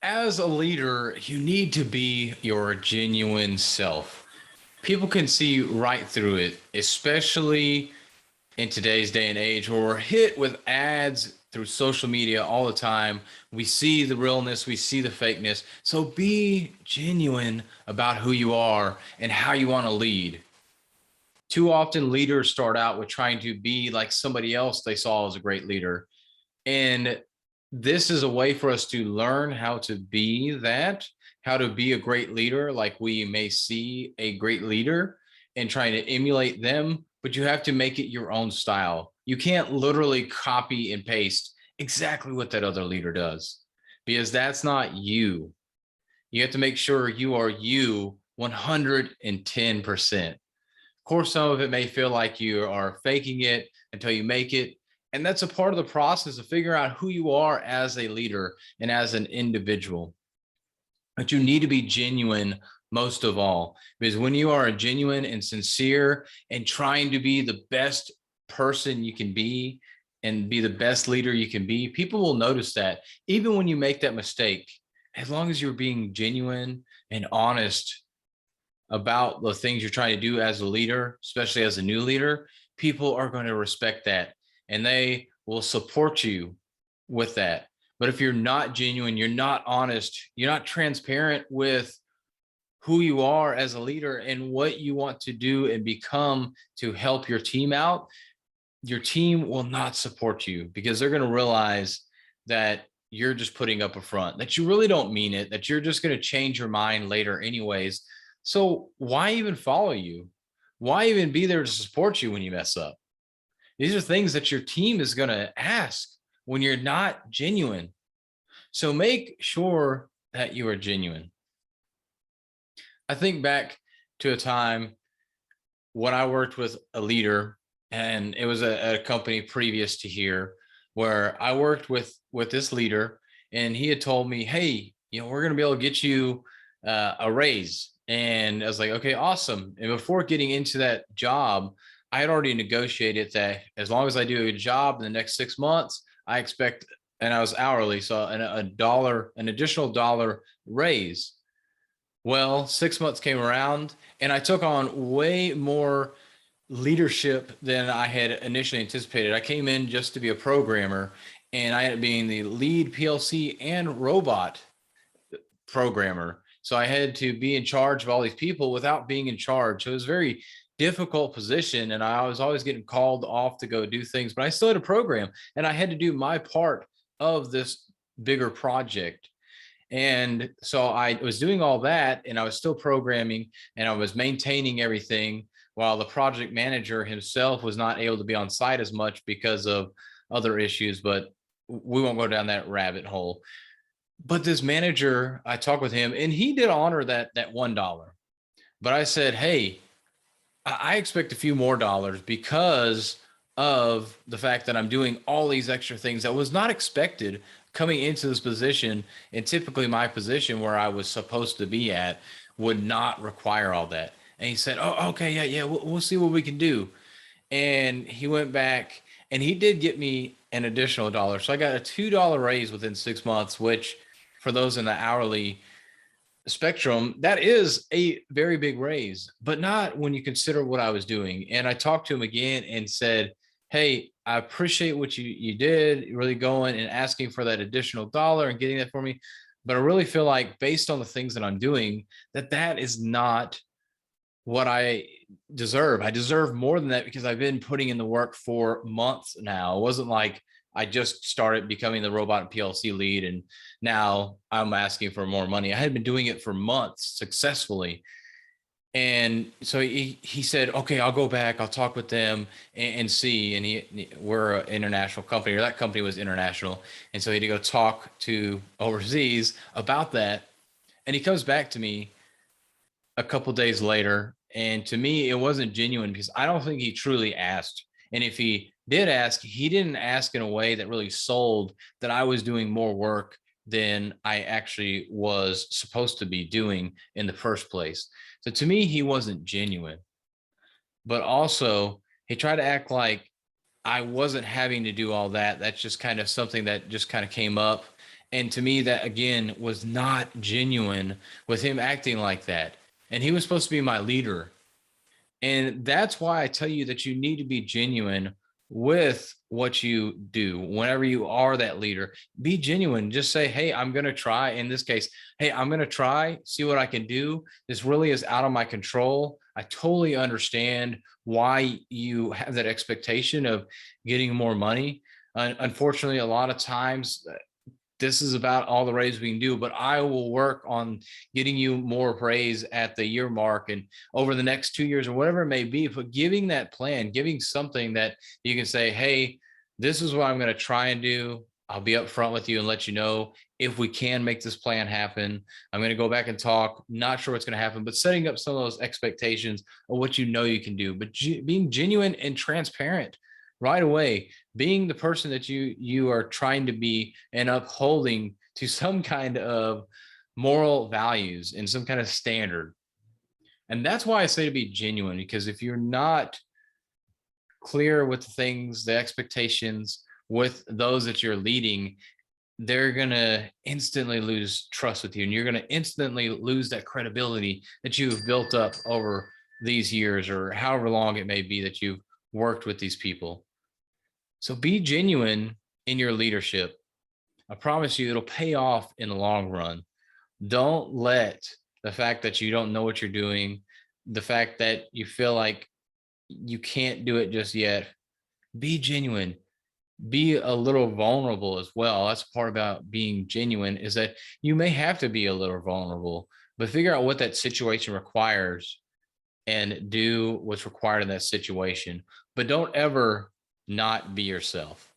As a leader, you need to be your genuine self. People can see right through it, especially in today's day and age where we're hit with ads through social media all the time. We see the realness, we see the fakeness. So be genuine about who you are and how you want to lead. Too often, leaders start out with trying to be like somebody else they saw as a great leader. And this is a way for us to learn how to be that, how to be a great leader, like we may see a great leader and trying to emulate them, but you have to make it your own style. You can't literally copy and paste exactly what that other leader does because that's not you. You have to make sure you are you 110%. Of course, some of it may feel like you are faking it until you make it. And that's a part of the process of figuring out who you are as a leader and as an individual. But you need to be genuine most of all, because when you are genuine and sincere and trying to be the best person you can be and be the best leader you can be, people will notice that even when you make that mistake, as long as you're being genuine and honest about the things you're trying to do as a leader, especially as a new leader, people are going to respect that and they will support you with that. But if you're not genuine, you're not honest, you're not transparent with who you are as a leader and what you want to do and become to help your team out, your team will not support you because they're going to realize that you're just putting up a front, that you really don't mean it, that you're just going to change your mind later anyways. So why even follow you? Why even be there to support you when you mess up? These are things that your team is going to ask when you're not genuine. So make sure that you are genuine. I think back to a time when I worked with a leader, and it was a company previous to here where I worked with this leader, and he had told me, "Hey, we're going to be able to get you a raise." And I was like, "Okay, awesome." And before getting into that job, I had already negotiated that as long as I do a good job in the next 6 months, I expect, and I was hourly, so an additional dollar raise. Well, 6 months came around and I took on way more leadership than I had initially anticipated. I came in just to be a programmer and I ended up being the lead PLC and robot programmer. So I had to be in charge of all these people without being in charge. So it was a very difficult position. And I was always getting called off to go do things, but I still had a program and I had to do my part of this bigger project. And so I was doing all that and I was still programming and I was maintaining everything while the project manager himself was not able to be on site as much because of other issues, but we won't go down that rabbit hole. But this manager, I talked with him and he did honor that $1. But I said, "Hey, I expect a few more dollars because of the fact that I'm doing all these extra things that was not expected coming into this position. And typically my position where I was supposed to be at would not require all that." And he said, "Oh, okay, yeah, yeah, we'll see what we can do." And he went back and he did get me an additional dollar. So I got a $2 raise within 6 months, which for those in the hourly spectrum, that is a very big raise, but not when you consider what I was doing. And I talked to him again and said, "Hey, I appreciate what you did, really going and asking for that additional dollar and getting that for me. But I really feel like based on the things that I'm doing, that is not what I deserve. I deserve more than that because I've been putting in the work for months now. It wasn't like I just started becoming the robot and PLC lead and now I'm asking for more money. I had been doing it for months successfully." And so he said, "Okay, I'll go back. I'll talk with them and see." And we're an international company, or that company was international. And so he had to go talk to overseas about that. And he comes back to me a couple days later. And to me, it wasn't genuine because I don't think he truly asked. And if he did ask, he didn't ask in a way that really sold that I was doing more work than I actually was supposed to be doing in the first place. So to me, he wasn't genuine, but also he tried to act like I wasn't having to do all that. That's just kind of something that just kind of came up. And to me, that again was not genuine with him acting like that. And he was supposed to be my leader. And that's why I tell you that you need to be genuine with what you do. Whenever you are that leader, be genuine. Just say, hey, I'm going to try. In this case, hey, I'm going to try, see what I can do. This really is out of my control. I totally understand why you have that expectation of getting more money. Unfortunately, a lot of times this is about all the raise we can do, but I will work on getting you more praise at the year mark and over the next 2 years or whatever it may be. But giving that plan, giving something that you can say, hey, this is what I'm going to try and do. I'll be upfront with you and let you know if we can make this plan happen. I'm going to go back and talk. Not sure what's going to happen, but setting up some of those expectations of what you know you can do, but being genuine and transparent right away, being the person that you are trying to be and upholding to some kind of moral values and some kind of standard. And that's why I say to be genuine, because if you're not clear with the things, the expectations with those that you're leading, they're going to instantly lose trust with you, and you're going to instantly lose that credibility that you've built up over these years or however long it may be that you've worked with these people. So be genuine in your leadership. I promise you it'll pay off in the long run. Don't let the fact that you don't know what you're doing, the fact that you feel like you can't do it just yet, be genuine. Be a little vulnerable as well. That's part about being genuine, is that you may have to be a little vulnerable, but figure out what that situation requires and do what's required in that situation. But don't ever not be yourself.